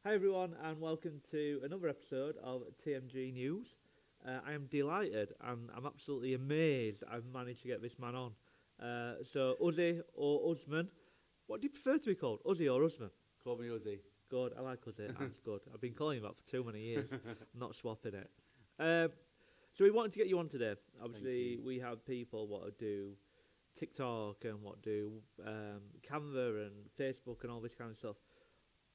Hi everyone, and welcome to another episode of TMG News. I am delighted and I'm absolutely amazed I've managed to get this man on. So, Uzzy or Usman, what do you prefer to be called? Uzzy or Usman? Call me Uzi. Good, I like Uzzy, that's good. I've been calling him that for too many years, I'm not swapping it. Um, so, we wanted to get you on today. Obviously, you. we have people what do TikTok and what do Canva and Facebook and all this kind of stuff.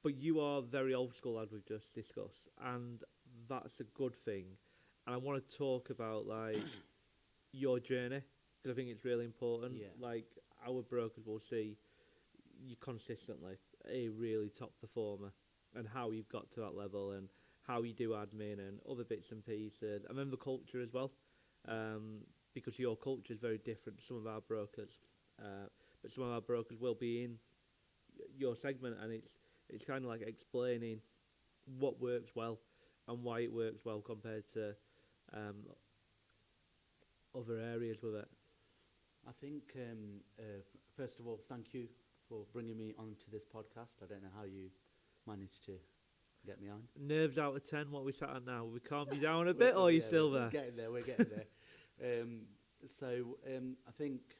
But you are very old school, as we've just discussed, and that's a good thing. And I want to talk about like your journey because I think it's really important. Yeah. Like our brokers will see you consistently a really top performer, and how you've got to that level, and how you do admin and other bits and pieces, and then the culture as well. Um, because your culture is very different to some of our brokers, but some of our brokers will be in your segment, and it's kind of like explaining what works well and why it works well compared to um, other areas with it. I think, first of all, thank you for bringing me onto this podcast. I don't know how you managed to get me on. Nerves out of 10, what we sat at now? We calm you down a bit, or are you still we're there? getting there, we're getting there. I think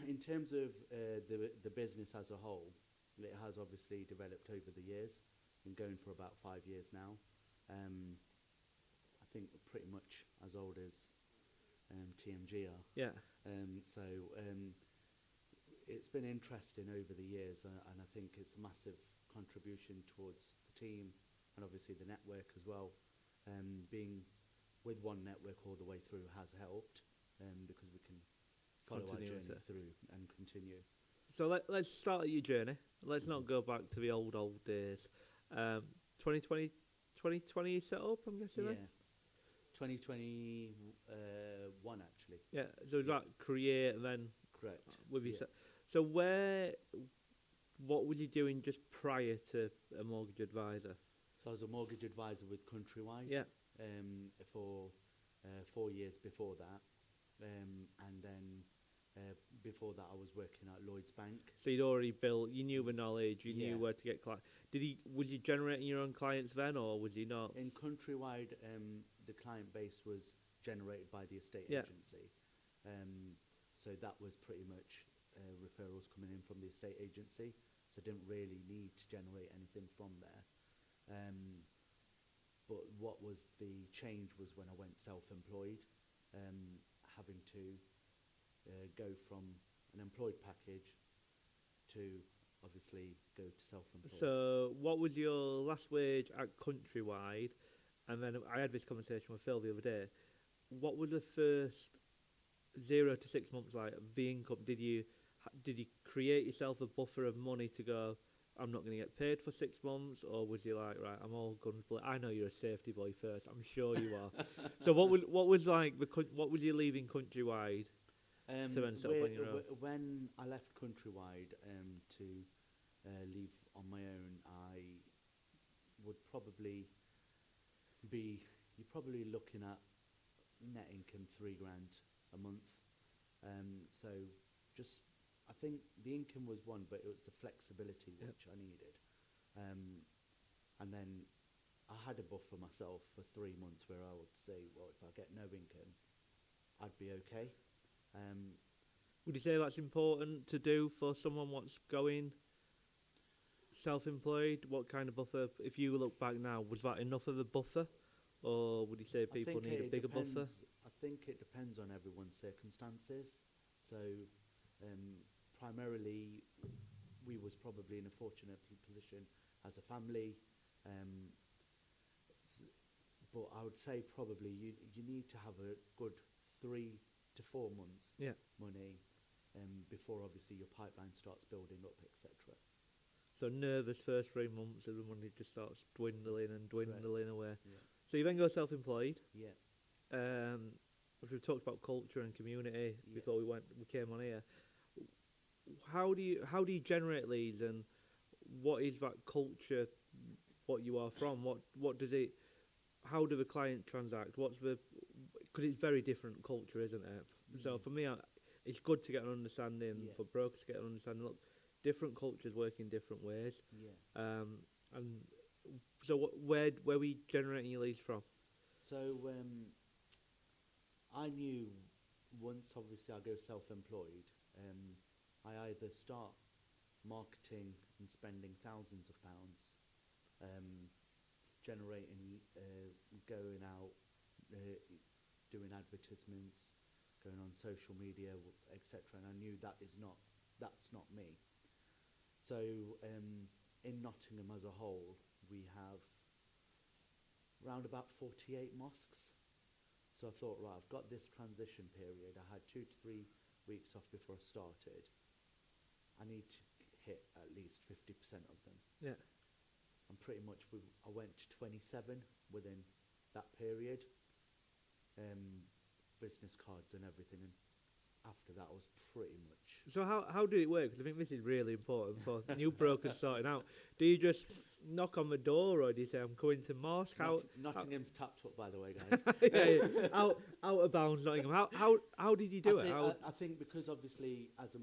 in terms of the business as a whole, it has obviously developed over the years. Been going for about 5 years now. I think pretty much as old as TMG are. Yeah. So it's been interesting over the years, and I think it's a massive contribution towards the team and obviously the network as well. Being with one network all the way through has helped because we can follow our journey through and continue. So let's start at your journey. Let's not go back to the old days. 2020 you set up, I'm guessing. Yeah, 2021 actually. Yeah. So Yeah. that create and then Correct. with your Yeah. so what was you doing just prior to a mortgage advisor? So I was a mortgage advisor with Countrywide. Yeah. For 4 years before that, and then before that I was working at Lloyd's Bank. So you'd already built, you knew the knowledge, you Yeah. knew where to get clients. Was you generating your own clients then, or was you not? In Countrywide, the client base was generated by the estate Yeah. agency. So that was pretty much referrals coming in from the estate agency. So didn't really need to generate anything from there. But what was the change was when I went self-employed, having to go from an employed package to obviously go to self-employed. So what was your last wage at Countrywide? And then I had this conversation with Phil the other day. What were the first 0 to 6 months like? The income, did you create yourself a buffer of money to go, I'm not going to get paid for 6 months, or was you like, right, I'm all guns blazing? I know you're a safety boy first. I'm sure you are. So what was like what was you leaving Countrywide to then set up on your own? When I left Countrywide to leave on my own, I would probably be, you're probably looking at net income $3,000 a month. So just, I think the income was one, but it was the flexibility which I needed. And then I had a buffer myself for 3 months where I would say, well, if I get no income, I'd be okay. Would you say that's important to do for someone what's going self-employed? What kind of buffer, if you look back now, was that enough of a buffer? Or would you say people need a bigger buffer? I think it depends on everyone's circumstances. So primarily, we was probably in a fortunate position as a family. But I would say probably you need to have a good 3 to 4 months money before obviously your pipeline starts building up, etc. So nervous first 3 months, and the money just starts dwindling and dwindling away. Yeah. So you then go self-employed. Yeah. We've talked about culture and community before we came on here. How do you generate leads, and what is that culture? What you are from? What does it? How do the client transact? Because it's very different culture, isn't it? So for me, it's good to get an understanding, for brokers to get an understanding. Look, different cultures work in different ways. Yeah. And So where were you generating your leads from? So I knew once, obviously, I go self-employed. I either start marketing and spending thousands of pounds, generating, going out, uh, doing advertisements, going on social media, etc. And I knew that's not me. So in Nottingham as a whole, we have around about 48 mosques. So I thought, right, I've got this transition period. I had 2 to 3 weeks off before I started. I need to hit at least 50% of them. Yeah. And pretty much I went to 27 within that period. Business cards and everything. And after that was pretty much... So how did it work? Because I think this is really important for new brokers sorting out. Do you just knock on the door, or do you say, I'm going to mosque? Nottingham's tapped up, by the way, guys. Yeah. Out of bounds, Nottingham. How did you do it? I think because obviously as a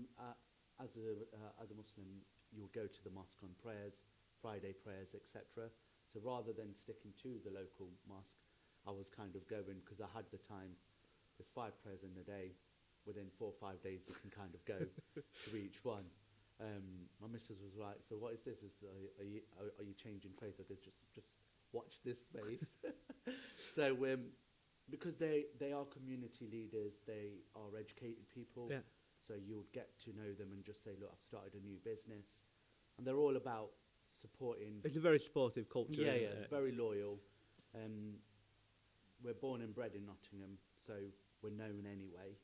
Muslim, you'll go to the mosque on prayers, Friday prayers, etc. So rather than sticking to the local mosque, I was kind of going, because I had the time. There's 5 prayers in a day. Within 4 or 5 days, you can kind of go to each one. My missus was like, so what is this? Are you changing trades? I goes, just watch this space. So because they are community leaders, they are educated people. Yeah. So you would get to know them and just say, look, I've started a new business. And they're all about supporting. It's a very supportive culture. Yeah, very loyal. We're born and bred in Nottingham, so we're known anyway.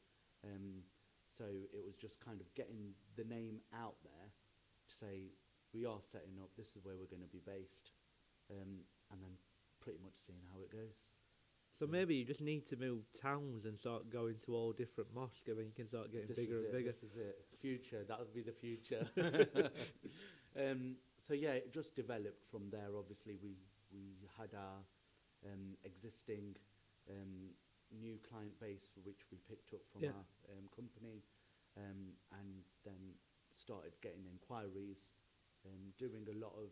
So it was just kind of getting the name out there to say, we are setting up, this is where we're going to be based, and then pretty much seeing how it goes. So maybe you just need to move towns and start going to all different mosques, and then you can start getting bigger and bigger. This is it. Future, that would be the future. So yeah, it just developed from there. Obviously, we had our existing new client base, for which we picked up from our company, and then started getting inquiries, doing a lot of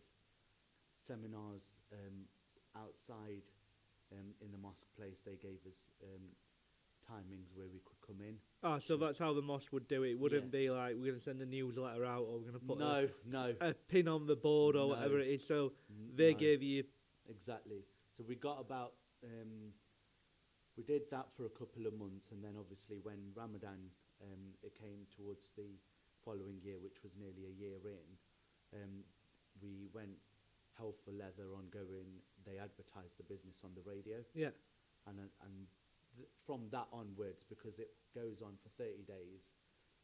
seminars outside in the mosque place. They gave us timings where we could come in. Oh, so that's how the mosque would do it. It wouldn't be like, we're going to send a newsletter out, or we're going to put a pin on the board, or whatever it is. So they gave you... Exactly. So we got about... we did that for a couple of months, and then obviously when Ramadan, it came towards the following year, which was nearly a year in, we went hell for leather on going. They advertised the business on the radio. Yeah. And from that onwards, because it goes on for 30 days,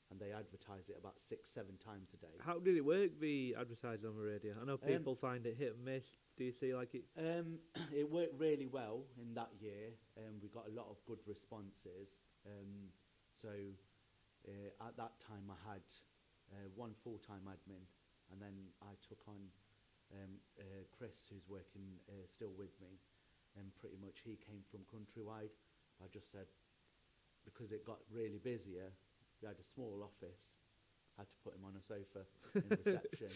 and they advertise it about 6-7 times a day. How did it work, the advertising on the radio? I know people find it hit and miss. Do you see like it? It worked really well in that year. We got a lot of good responses. So at that time I had one full-time admin, and then I took on Chris, who's working still with me, and pretty much he came from Countrywide. I just said, because it got really busier, we had a small office, had to put him on a sofa in reception.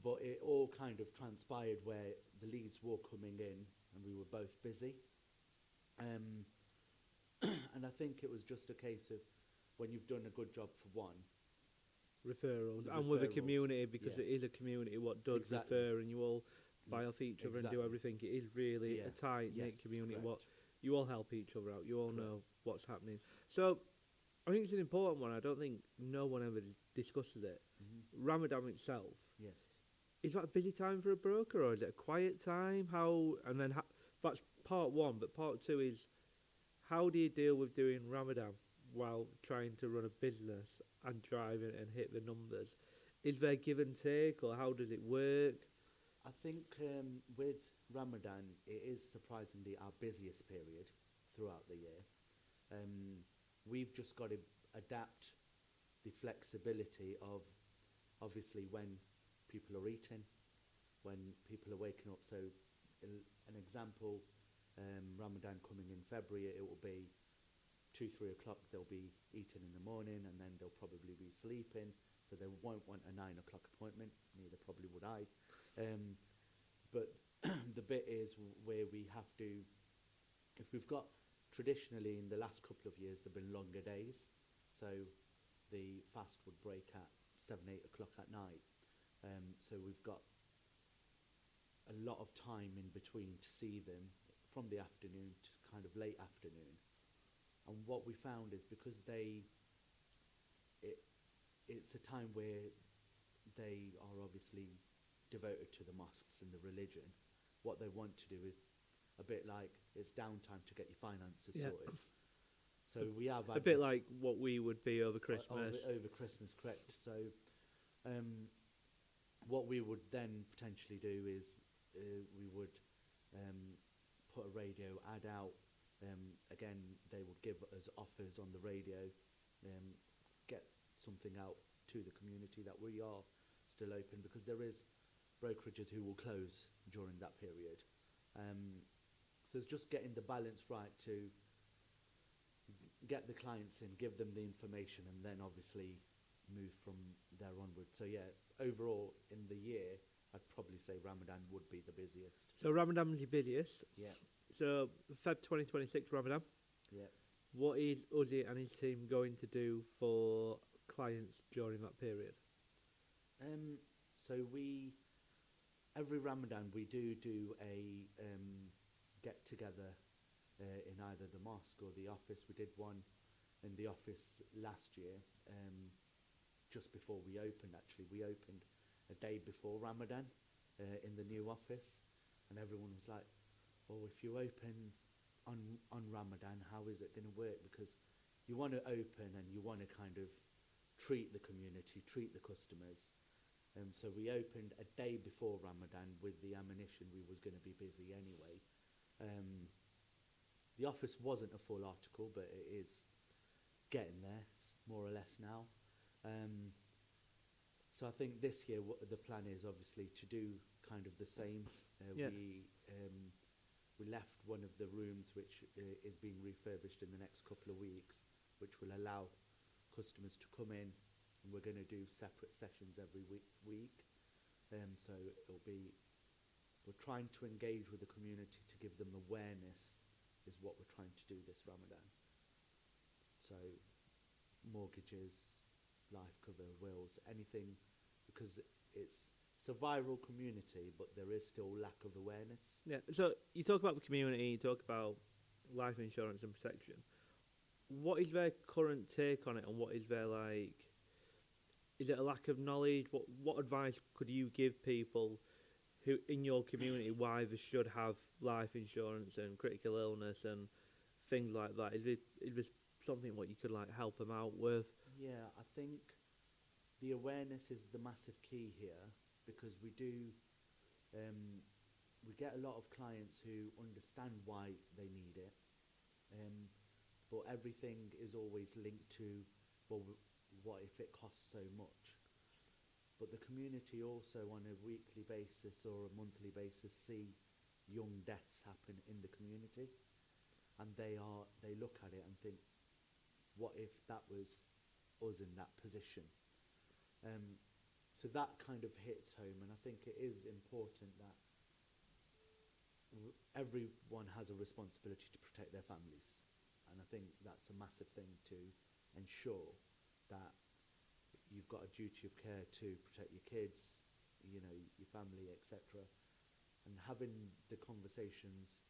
But it all kind of transpired where the leads were coming in and we were both busy. And I think it was just a case of, when you've done a good job for one, referrals. And with a community, because it is a community what does refer, and you all buy off each other and do everything. It is really a tight-knit community. What you all help each other out. You all know what's happening. So I think it's an important one. I don't think no one ever discusses it. Ramadan itself. Yes. Is that a busy time for a broker, or is it a quiet time? That's part one, but part two is, how do you deal with doing Ramadan while trying to run a business and driving and hit the numbers? Is there give and take, or how does it work? I think with Ramadan, it is surprisingly our busiest period throughout the year. We've just got to adapt the flexibility of, obviously, when people are eating, when people are waking up. So an example, Ramadan coming in February, it will be 2-3 o'clock, they'll be eating in the morning, and then they'll probably be sleeping, so they won't want a 9 o'clock appointment, neither probably would I. But bit is where we have to, if we've got, traditionally in the last couple of years, there have been longer days. So the fast would break at 7, 8 o'clock at night. So we've got a lot of time in between to see them, from the afternoon to kind of late afternoon. And what we found is, because it's a time where they are obviously devoted to the mosques and the religion, what they want to do is a bit like, it's downtime to get your finances sorted. So we have a bit like what we would be over Christmas. Over Christmas, correct. So what we would then potentially do is we would put a radio ad out. Again, they would give us offers on the radio, get something out to the community that we are still open, because there is brokerages who will close during that period. So it's just getting the balance right to get the clients in, give them the information, and then obviously move from there onwards. So yeah, overall in the year, I'd probably say Ramadan would be the busiest. So Ramadan's your busiest. Yeah. So Feb 2026 Ramadan. Yeah. What is Uzi and his team going to do for clients during that period? So every Ramadan we do a get together in either the mosque or the office. We did one in the office last year, just before we opened. Actually, we opened a day before Ramadan in the new office, and everyone was like, "Oh, if you open on Ramadan, how is it going to work?" Because you want to open and you want to kind of treat the community, treat the customers. So we opened a day before Ramadan with the ammunition we was going to be busy anyway. The office wasn't a full article, but it is getting there, more or less now. So I think this year the plan is obviously to do kind of the same. We left one of the rooms which is being refurbished in the next couple of weeks, which will allow customers to come in, and we're going to do separate sessions every week. So it'll be, we're trying to engage with the community to give them awareness, is what we're trying to do this Ramadan. So mortgages, life cover, wills, anything, because it's a viral community, but there is still lack of awareness. Yeah, so you talk about the community, you talk about life insurance and protection. What is their current take on it, and what is their, like, is it a lack of knowledge? What advice could you give people who in your community why they should have life insurance and critical illness and things like that? Is this something what you could like help them out with? Yeah, I think the awareness is the massive key here, because we get a lot of clients who understand why they need it, but everything is always linked to, well, what if it costs so much? But the community also on a weekly basis or a monthly basis see young deaths happen in the community, and they look at it and think, what if that was us in that position? So that kind of hits home, and I think it is important that everyone has a responsibility to protect their families, and I think that's a massive thing to ensure that you've got a duty of care to protect your kids, you know, your family, etc. And having the conversations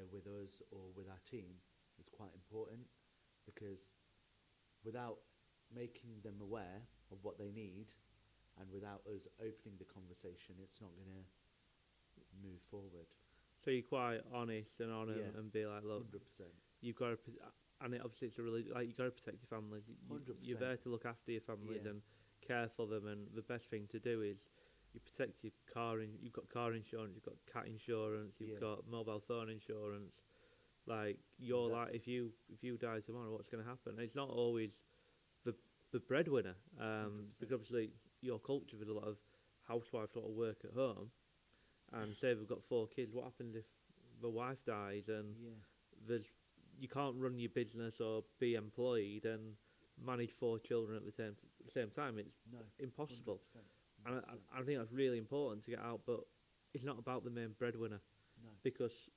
with us or with our team is quite important, because without making them aware of what they need, and without us opening the conversation, it's not going to move forward. So you're quite honest and on them and be like, look, 100%. You've got to, and obviously it's a really, like, you've got to protect your family. 100%. You're there to look after your families and care for them, and the best thing to do is you protect your car. You've got car insurance, you've got cat insurance, you've got mobile phone insurance. Like, you're like, if you die tomorrow, what's going to happen? And it's not always the breadwinner, because obviously your culture with a lot of housewives sort of work at home, and say they've got 4 kids. What happens if the wife dies and you can't run your business or be employed and manage 4 children at the same time? It's impossible. 100%. And I think that's really important to get out, but it's not about the main breadwinner. No. because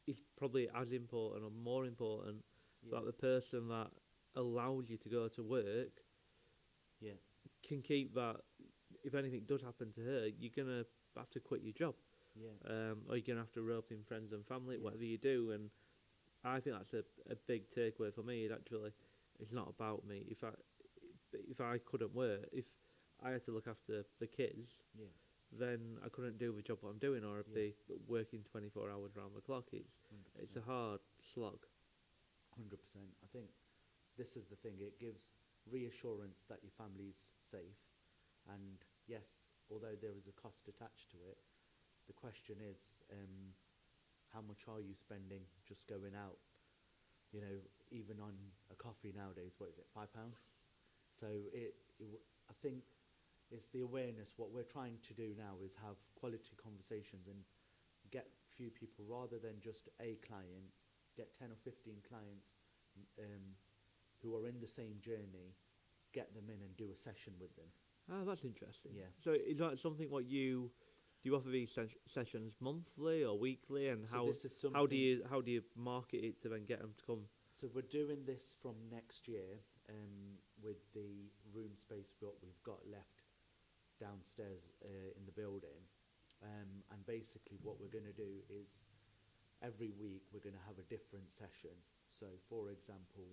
it's probably as important or more important Yeah. that the person that allows you to go to work Yeah. can keep that. If anything does happen to her, you're gonna have to quit your job, Yeah. or you're gonna have to rope in friends and family, Yeah. whatever you do. And I think that's a big takeaway for me. It actually, it's not about me. If I couldn't work, if I had to look after the kids, Yeah. then I couldn't do the job what I'm doing, or I'd Yeah. be working 24 hours round the clock. It's a 100%. hard slog. 100%. I think this is the thing. It gives reassurance that your family's safe. And yes, although there is a cost attached to it, the question is, how much are you spending just going out? You know, even on a coffee nowadays, what is it, £5? So I think it's the awareness. What we're trying to do now is have quality conversations and get few people, rather than just a client, get 10 or 15 clients who are in the same journey, get them in and do a session with them. Oh, that's interesting. Yeah. So is that something what you do? You offer these sessions monthly or weekly, and So this is how do something- you market it to then get them to come? So we're doing this from next year with the room space what we've got left downstairs in the building. And basically what we're going to do is every week we're going to have a different session. So for example,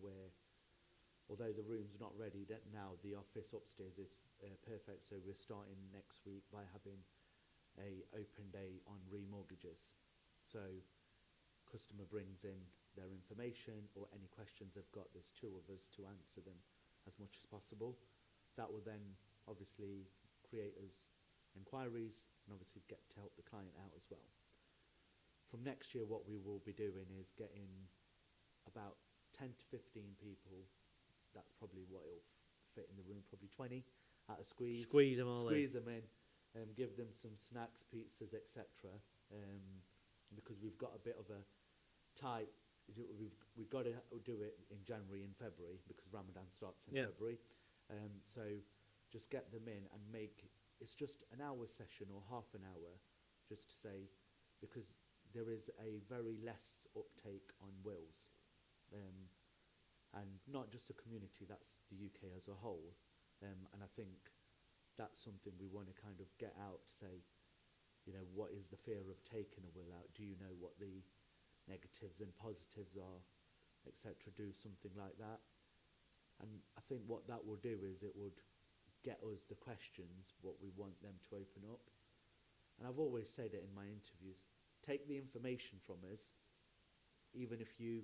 although the room's not ready now, the office upstairs is perfect. So we're starting next week by having a open day on remortgages. So customer brings in their information or any questions they've got. There's two of us to answer them as much as possible. That will then obviously create us inquiries and obviously get to help the client out as well. From next year, what we will be doing is getting about 10 to 15 people. That's probably what it'll fit in the room, probably 20 at a squeeze. Squeeze them all Squeeze them in, give them some snacks, pizzas, etc. Because we've got a bit of a tight. We've got to do it in January and February because Ramadan starts in February. So just get them in and make it's just an hour session or half an hour, just to say, because there is a very less uptake on wills, and not just the community. That's the UK as a whole, and I think that's something we want to kind of get out. Say, you know, what is the fear of taking a will out? Do you know what the negatives and positives are, etc.? Do something like that. And I think what that will do is it would get us the questions, what we want them to open up. And I've always said it in my interviews, take the information from us, even if you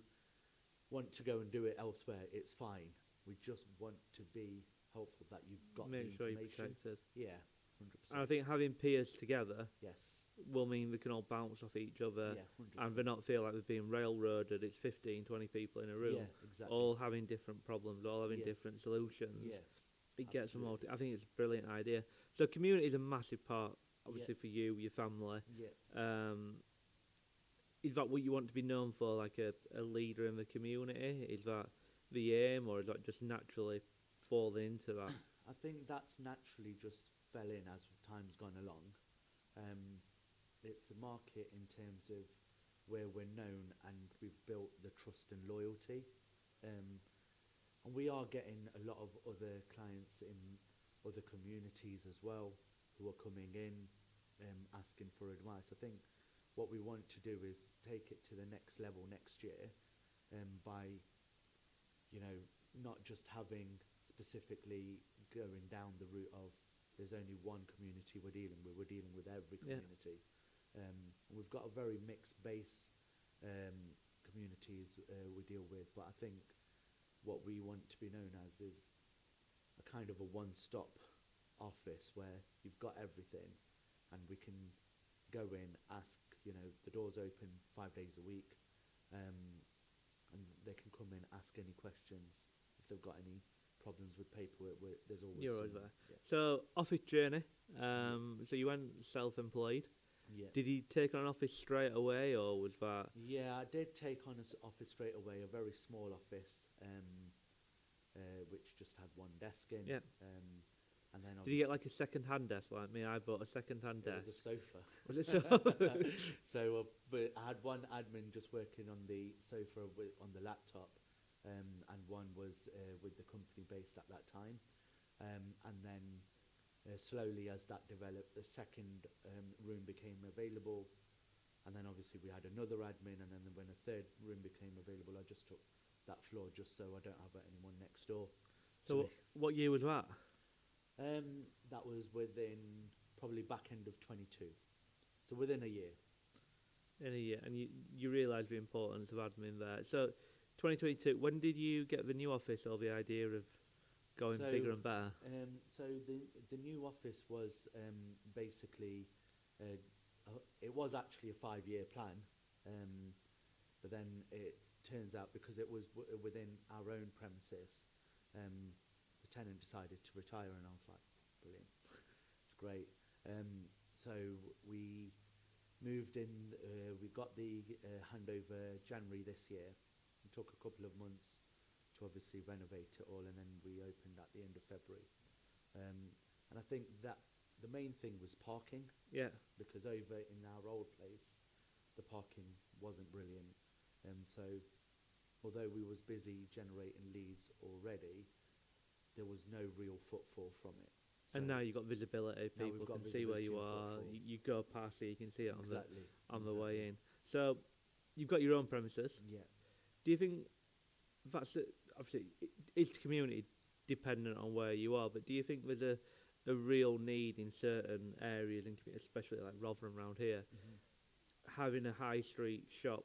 want to go and do it elsewhere, it's fine. We just want to be helpful that you've got Make the sure you're information. protected. Yeah, 100%. And I think having peers together Yes. will mean we can all bounce off each other, Yeah, 100%. and they're not feel like they're being railroaded. It's 15, 20 people in a room, Yeah, exactly. all having different problems, all having Yeah. different solutions. Yeah. It gets them all. Absolutely. I think it's a brilliant idea. So community is a massive part, obviously, Yeah. for you, your family. Yeah. Is that what you want to be known for, like a leader in the community? Is that the aim, or is that just naturally fall into that? I think that's naturally just fell in as time's gone along. It's a market in terms of where we're known and we've built the trust and loyalty. And we are getting a lot of other clients in other communities as well who are coming in asking for advice. I think what we want to do is take it to the next level next year by, you know, not just having specifically going down the route of there's only one community we're dealing with every community. We've got a very mixed base communities we deal with, but I think what we want to be known as is a kind of a one-stop office where you've got everything and we can go in, ask, you know, the door's open 5 days a week, and they can come in, ask any questions. If they've got any problems with paperwork, there's always You're always someone. there. Yeah. So office journey. So you went self-employed. Yeah. Did you take on an office straight away, or was that? Yeah, I did take on an office straight away, a very small office, which just had one desk in. Yeah. And then Did you get like a second-hand desk like me? I bought a second-hand it desk. was a sofa. Was it so? So, but I had one admin just working on the sofa on the laptop, and one was with the company based at that time. And then slowly, as that developed, the second room became available. And then obviously we had another admin, and then when a third room became available, I just took that floor just so I don't have anyone next door. So what year was that? That was within probably back end of 22. So within a year. In a year, and you realised the importance of admin there. So 2022, when did you get the new office or the idea of going bigger and better? So the new office was basically, it was actually a 5-year plan, but then it turns out because it was within our own premises, the tenant decided to retire, and I was like, brilliant, it's great. So we moved in, we got the handover January this year. It took a couple of months to obviously renovate it all, and then we opened at the end of February. And I think that the main thing was parking. Yeah. Because over in our old place, the parking wasn't brilliant. So although we was busy generating leads already, there was no real footfall from it. So And now you've got visibility. People can see where you are. You go past it, you can see it on the way in. So you've got your own premises. Yeah. Do you think that's obviously it's community dependent on where you are, but do you think there's a real need in certain areas, especially like Rotherham around here, having a high street shop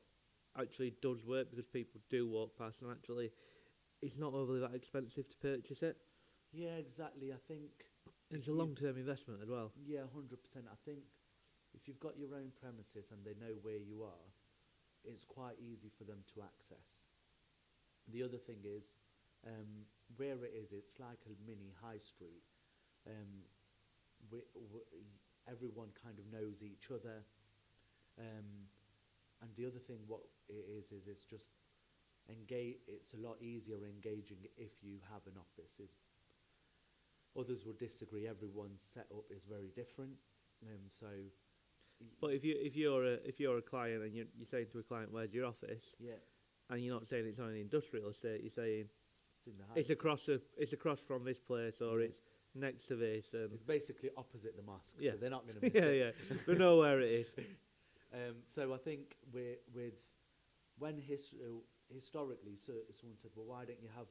actually does work because people do walk past, and actually it's not overly that expensive to purchase it? Yeah, exactly. I think it's a long-term investment as well. Yeah, 100%. I think if you've got your own premises and they know where you are, it's quite easy for them to access. The other thing is, where it is, it's like a mini high street. Everyone kind of knows each other. And the other thing, what it is it's just it's a lot easier engaging if you have an office. Others will disagree. Everyone's setup is very different. But if you're a client and you're saying to a client, "Where's your office?" Yeah. And you're not saying it's on an industrial estate, you're saying It's in the it's across from this place, or it's next to this, and it's basically opposite the mosque. Yeah. So they're not going to miss it. Yeah. They know where it is. So I think when historically, so someone said, "Well, why don't you have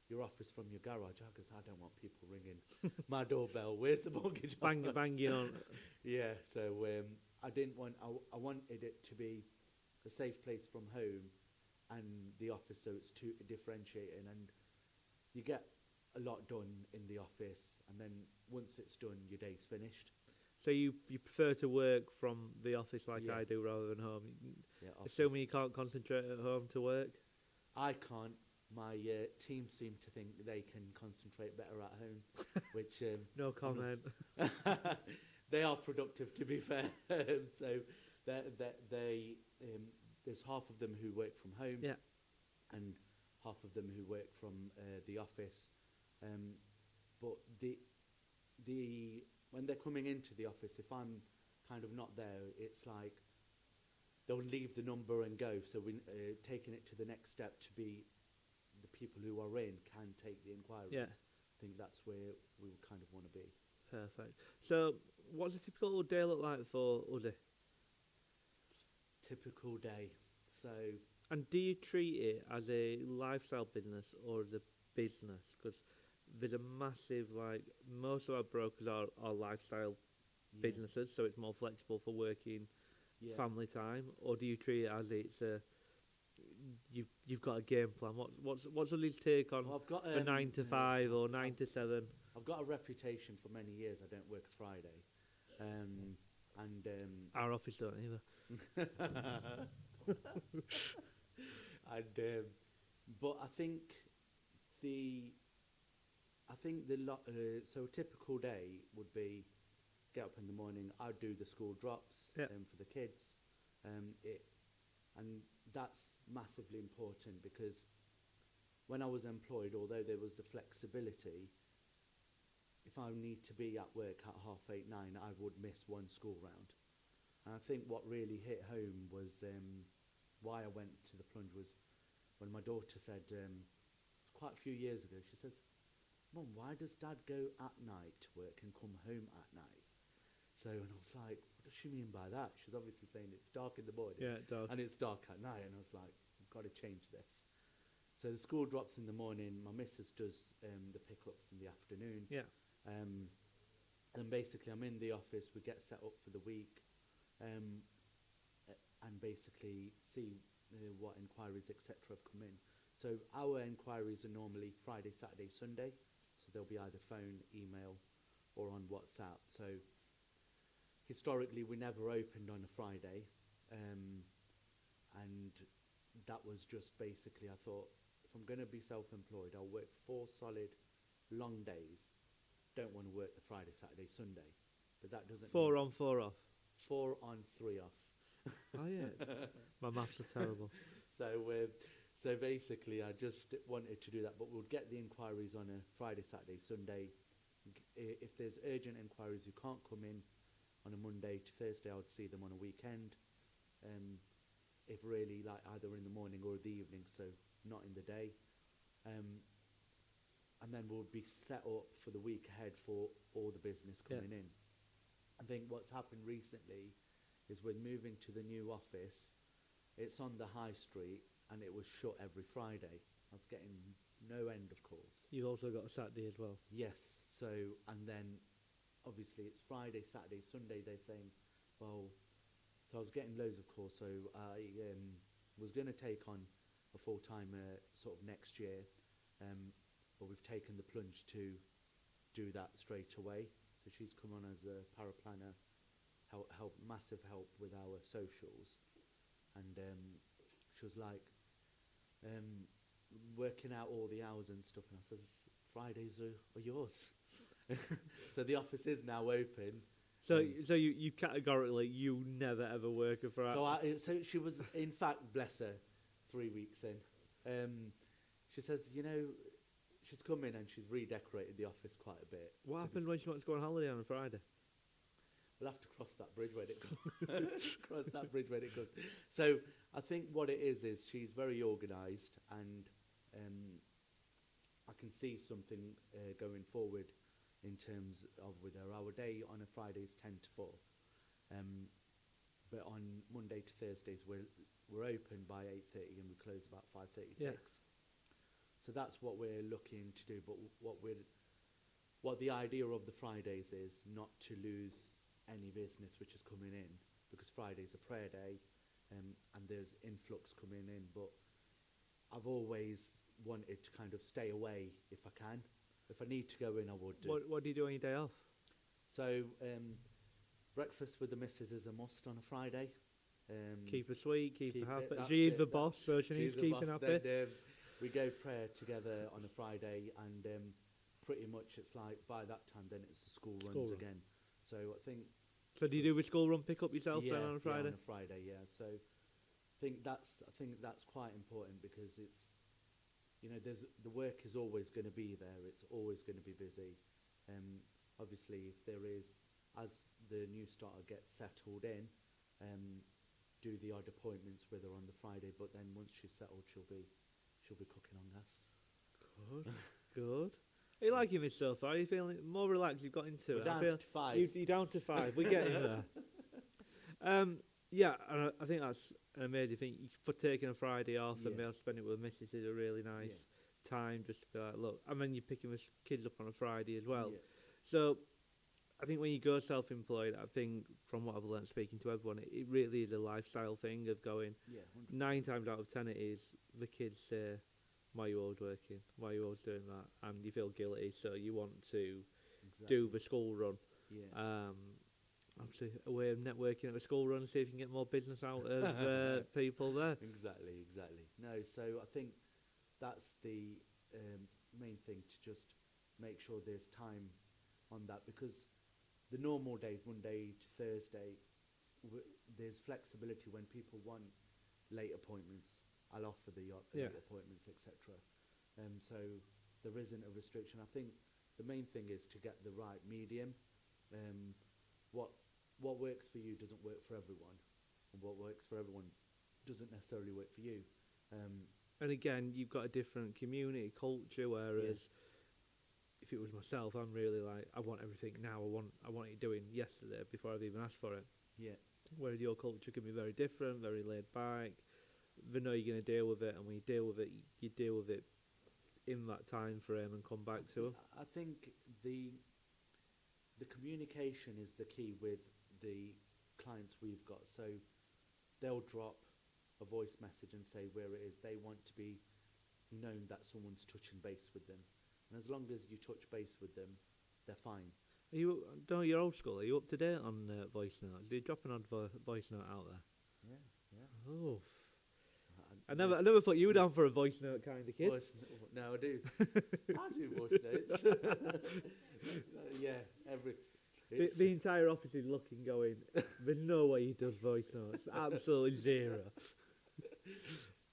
your office from your garage?" Because I don't want people ringing my doorbell. Where's the mortgage? Banging on. Yeah. So I didn't want. I wanted it to be a safe place from home, and the office, so it's too differentiating, and you get a lot done in the office, and then once it's done, your day's finished. So you prefer to work from the office like Yeah. I do rather than home? Yeah, Assuming you can't concentrate at home to work? I can't. My team seem to think they can concentrate better at home, which No comment. they are productive, to be fair. So they there's half of them who work from home, Yeah. and half of them who work from the office. But when they're coming into the office, if I'm kind of not there, it's like they'll leave the number and go. So we're taking it to the next step to be the people who are in can take the inquiries. Yeah. I think that's where we kind of want to be. Perfect. So what's a typical day look like for Uddy? Typical day. So And do you treat it as a lifestyle business or as a business? Because there's a massive, most of our brokers are lifestyle businesses, so it's more flexible for working family time. Or do you treat it as you've got a game plan? What's Uddy's take on the 9 to 5 or 9 to 7? I've got a reputation for many years. I don't work Friday, and Our office don't either. But I think so a typical day would be get up in the morning. I'd do the school drops for the kids, and that's massively important because when I was employed, although there was the flexibility, if I need to be at work at 8:30, 9, I would miss one school round. And I think what really hit home was why I went to the plunge was when my daughter said, it's quite a few years ago, she says, Mum, why does Dad go at night to work and come home at night? So, and I was like, what does she mean by that? She's obviously saying it's dark in the morning Dark. and it's dark at night. And I was like, I've got to change this. So the school drops in the morning. My missus does the pickups in the afternoon. Yeah. And basically I'm in the office. We get set up for the week and basically see what inquiries, etc. have come in. So our inquiries are normally Friday, Saturday, Sunday. So they'll be either phone, email, or on WhatsApp. So historically, we never opened on a Friday. And that was just basically, I thought, if I'm going to be self-employed, I'll work 4 solid long days. Don't want to work the Friday, Saturday, Sunday. But that doesn't 4 on, 4 off. 4 on, 3 off. Oh, yeah. My maths are terrible. So basically, I just wanted to do that. But we'll get the inquiries on a Friday, Saturday, Sunday. If there's urgent inquiries who can't come in on a Monday to Thursday, I would see them on a weekend. If really, like either in the morning or the evening, so not in the day. And then we'll be set up for the week ahead for all the business coming in. I think what's happened recently is with moving to the new office, it's on the high street and it was shut every Friday. I was getting no end of calls. You've also got a Saturday as well. Yes, so, and then obviously it's Friday, Saturday, Sunday, they're saying, well, so I was getting loads of calls, so I was going to take on a full-timer sort of next year, but we've taken the plunge to do that straight away. So she's come on as a paraplanner, massive help with our socials, and she was like working out all the hours and stuff, and I says, Fridays are yours. So the office is now open. So you categorically, you never ever work a Friday. So she was, in fact, bless her, 3 weeks in. She says, she's come in and she's redecorated the office quite a bit. What happened when she wants to go on holiday on a Friday? We'll have to cross that bridge when it comes. So I think what it is she's very organised, and I can see something going forward in terms of with her. Our day on a Friday is 10 to 4. But on Monday to Thursdays, we're open by 8:30 and we close about 5:36. Yeah. So that's what we're looking to do. But what the idea of the Fridays is not to lose any business which is coming in, because Friday's a prayer day, and there's influx coming in. But I've always wanted to kind of stay away if I can. If I need to go in, I would do. What do you do on your day off? So breakfast with the missus is a must on a Friday. Keep her sweet, keep her happy. That's She's it, the boss, so she needs to keep her happy. Then, we go prayer together on a Friday, and pretty much it's like by that time then it's the school runs again. So I think. So do you do a school run pick up yourself then on a Friday? Yeah, on a Friday, yeah. So I think that's quite important, because it's, the work is always going to be there. It's always going to be busy. Obviously, if there is, as the new starter gets settled in, do the odd appointments with her on the Friday. But then once she's settled, she'll be cooking on gas. Good. Are you liking this so far? Are you feeling more relaxed? You've got into it. Down to 5. You're down to 5. We're getting there. Yeah, and I think that's an amazing thing for taking a Friday off and being able to spend it with the missus is a really nice time, just to be like, look, and then you're picking the kids up on a Friday as well. Yeah. So I think when you go self-employed, I think from what I've learned speaking to everyone, it really is a lifestyle thing of going. Yeah, 100%. 9 times out of 10 it is the kids say, why are you always working? Why are you always doing that? And you feel guilty, so you want to do the school run. Yeah. Obviously, a way of networking at the school run, see if you can get more business out of people there. Exactly. No, so I think that's the main thing, to just make sure there's time on that, because the normal days, Monday to Thursday, there's flexibility when people want late appointments. I'll offer the late appointments, etc. So there isn't a restriction. I think the main thing is to get the right medium. Um, what what works for you doesn't work for everyone, and what works for everyone doesn't necessarily work for you. Um, And again, you've got a different community culture. Whereas if it was myself, I'm really like, I want everything now. I want it doing yesterday before I've even asked for it. yeah, Whereas your culture can be very different, very laid back. They know you're going to deal with it, and when you deal with it, you deal with it in that time frame and come back to them. I think the communication is the key with the clients we've got. So they'll drop a voice message and say where it is. They want to be known that someone's touching base with them. And as long as you touch base with them, they're fine. Are you? No, you're old school. Are you up to date on voice notes? Do you drop an odd voice note out there? Yeah, yeah. Oh, Uh, I never put you down for a voice note kind of kid. No, I do. I do voice notes. Yeah, The entire office is looking, going, there's no way he does voice notes. Absolutely zero.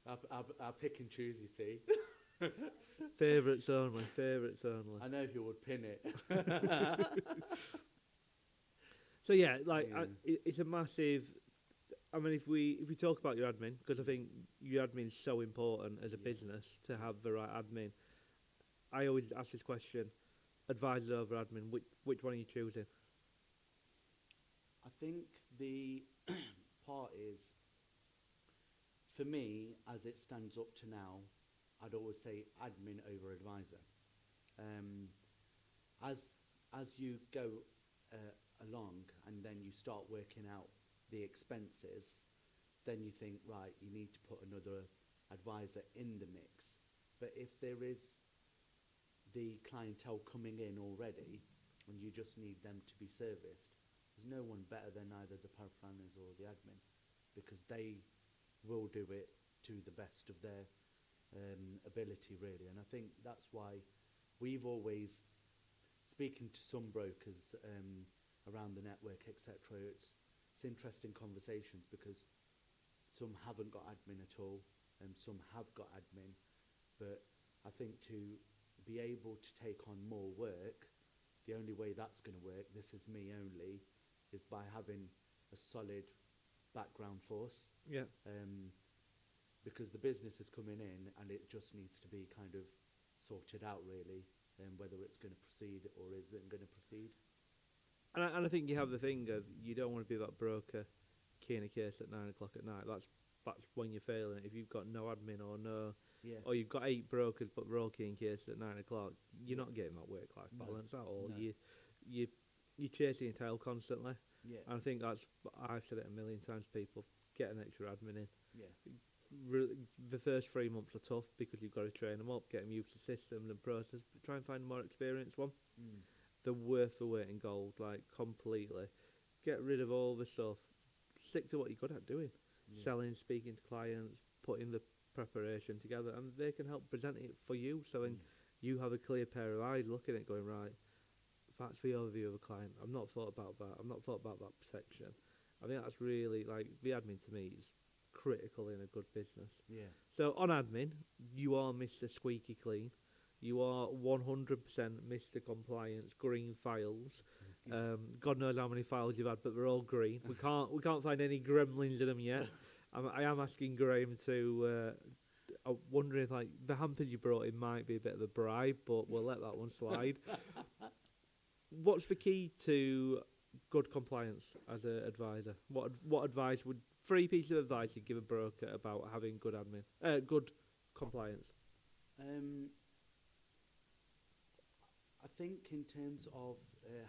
I pick and choose, you see. Favourites only, favourites only. I know who would pin it. So yeah, like it's a massive. I mean, if we talk about your admin, because I think your admin is so important as a business to have the right admin. I always ask this question: advisor over admin. Which one are you choosing? I think the part is, for me, as it stands up to now, I'd always say admin over advisor. As you go along and then you start working out the expenses, then you think, right, you need to put another advisor in the mix. But if there is the clientele coming in already and you just need them to be serviced, there's no one better than either the power planners or the admin, because they will do it to the best of their ability, really. And I think that's why we've always, speaking to some brokers around the network, etc., it's interesting conversations, because some haven't got admin at all and some have got admin. But I think to be able to take on more work, the only way that's going to work, this is me only, is by having a solid background force. Yeah. Because the business is coming in and it just needs to be kind of sorted out, really, whether it's going to proceed or isn't going to proceed. And I think you have the thing of, you don't want to be that broker keying a case at 9 o'clock at night. That's when you're failing. If you've got no admin or or you've got 8 brokers but we're all keying cases at 9 o'clock, you're not getting that work-life balance at all. No. You're chasing your tail constantly. Yeah. And I think that's, I've said it a million times, people get an extra admin in. Yeah. The first 3 months are tough because you've got to train them up, get them used to systems and process, but try and find a more experienced one. They're worth the weight in gold, like, completely. Get rid of all the stuff. Stick to what you're good at doing. Yeah. Selling, speaking to clients, putting the preparation together, and they can help present it for you, so then you have a clear pair of eyes looking at it going, right, that's the overview of a client. I've not thought about that. I've not thought about that section. I think that's really, like, the admin to me is critical in a good business. Yeah. So on admin, you are Mr. Squeaky Clean. You are 100% Mr. Compliance, green files. God knows how many files you've had, but they're all green. We can't find any gremlins in them yet. I am asking Graham to. I'm wondering if, like, the hampers you brought in might be a bit of a bribe, but we'll let that one slide. What's the key to good compliance as an advisor? What advice would 3 pieces of advice you'd give a broker about having good admin, good compliance? I think in terms of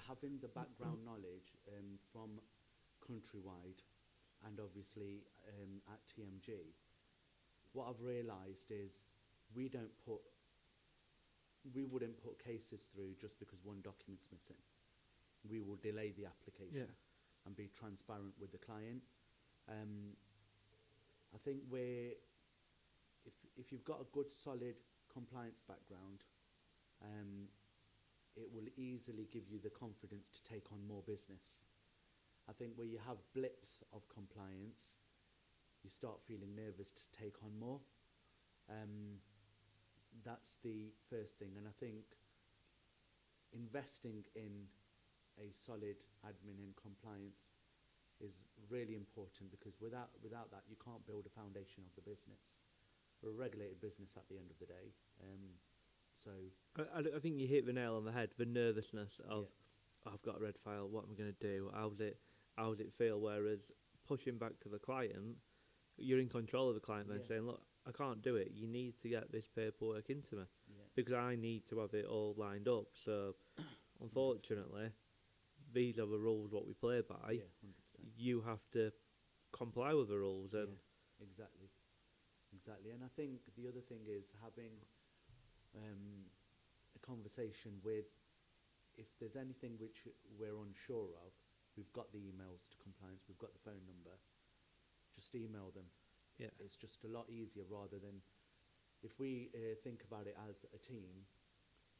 having the background knowledge from Countrywide and obviously at TMG, what I've realised is we wouldn't put cases through just because one document's missing. We will delay the application and be transparent with the client. I think if you've got a good solid compliance background, it will easily give you the confidence to take on more business. I think where you have blips of compliance, you start feeling nervous to take on more. That's the first thing. And I think investing in a solid admin and compliance is really important, because without that you can't build a foundation of the business. We're a regulated business at the end of the day. So I think you hit the nail on the head. The nervousness of, I've got a red file. What am I going to do? How's it feel? Whereas pushing back to the client, you're in control of the client. Then saying, look, I can't do it. You need to get this paperwork into me because I need to have it all lined up. So, unfortunately, these are the rules what we play by. Yeah, 100%. You have to comply with the rules. And exactly. And I think the other thing is having a conversation with, if there's anything which we're unsure of, we've got the emails to compliance, we've got the phone number, just email them. Yeah. It's just a lot easier, rather than if we think about it as a team.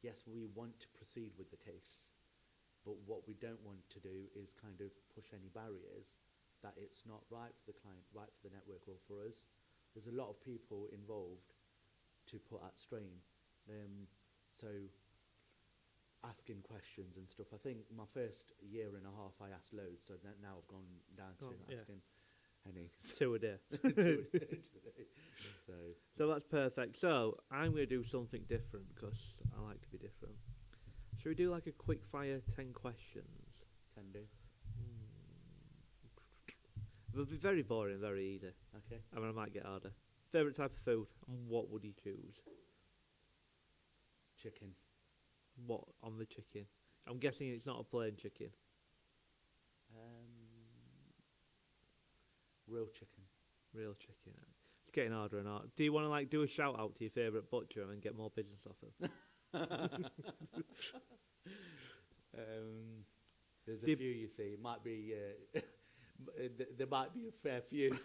Yes, we want to proceed with the case, but what we don't want to do is kind of push any barriers that it's not right for the client, right for the network, or for us. There's a lot of people involved to put at strain. So asking questions and stuff. I think my first year and a half I asked loads, so now I've gone down to asking any. 2 a day. 2 a day. So that's perfect. So I'm going to do something different because I like to be different. Should we do like a quick fire 10 questions? Can do. It'll be very boring, very easy. Okay. I mean, I might get harder. Favourite type of food, and what would you choose? Chicken. What on the chicken? I'm guessing it's not a plain chicken. Real chicken. Real chicken. It's getting harder and harder. Do you want to like do a shout out to your favourite butcher and get more business off him? There's a few, you see. It might be. There might be a fair few.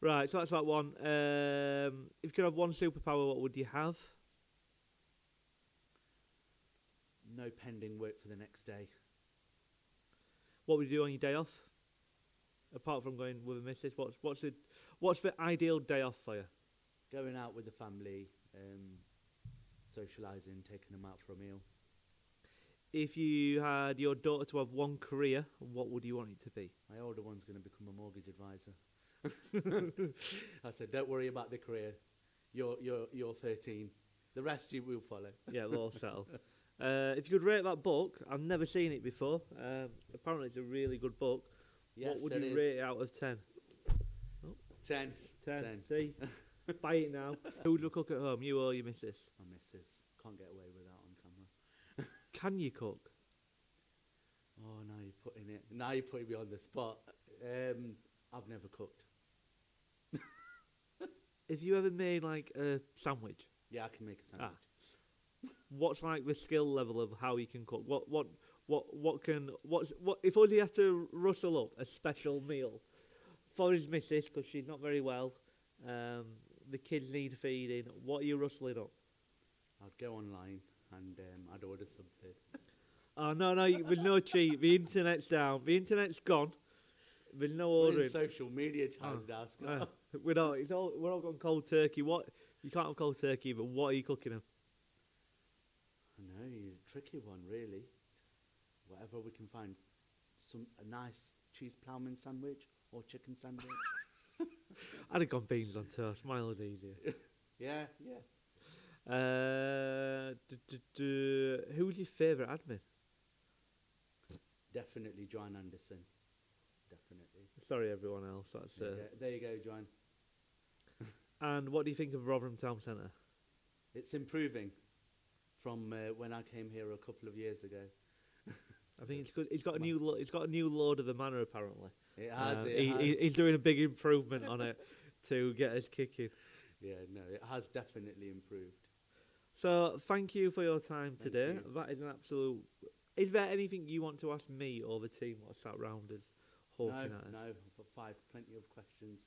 Right, so that's that one. If you could have one superpower, what would you have? No pending work for the next day. What would you do on your day off? Apart from going with a missus, what's the ideal day off for you? Going out with the family, socialising, taking them out for a meal. If you had your daughter to have one career, what would you want it to be? My older one's going to become a mortgage advisor. I said, don't worry about the career. You're 13. The rest you will follow. Yeah, we'll all settle. If you could rate that book, I've never seen it before. Apparently it's a really good book. Yes, what would you rate it out of 10? Oh. 10. 10. See? Buy it now. Who would you cook at home, you or your missus? My missus. Can't get away with that on camera. Can you cook? Oh, now you're putting me on the spot. I've never cooked. If you ever made like a sandwich? Yeah, I can make a sandwich. What's like the skill level of how you can cook? What if Ozzy has to rustle up a special meal for his missus because she's not very well, the kids need feeding, what are you rustling up? I'd go online and I'd order something. Oh no, there's no cheat. The internet's down. The internet's gone. There's no ordering. We're in social media times now, Scott. We're all gone cold turkey. What you can't have cold turkey, but what are you cooking them? I know, a tricky one, really. Whatever we can find, a nice cheese ploughman sandwich or chicken sandwich. I'd have gone beans on toast. Mine was easier. Yeah. Who's your favourite admin? Definitely Joanne Anderson. Definitely. Sorry, everyone else. That's there you go, Joanne. And what do you think of Rotherham Town Centre? It's improving from when I came here a couple of years ago. I think it's good. It's got a new Lord of the Manor apparently. It has. He's doing a big improvement on it to get us kicking. Yeah, no, it has definitely improved. So thank you for your time today. You. That is an absolute. Is there anything you want to ask me or the team what sat round us? No, I've got plenty of questions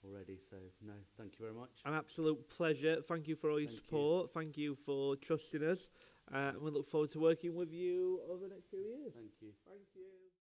already. So no, thank you very much. An absolute pleasure. Thank you for all your support. Thank you for trusting us. And we look forward to working with you over the next few years. Thank you. Thank you.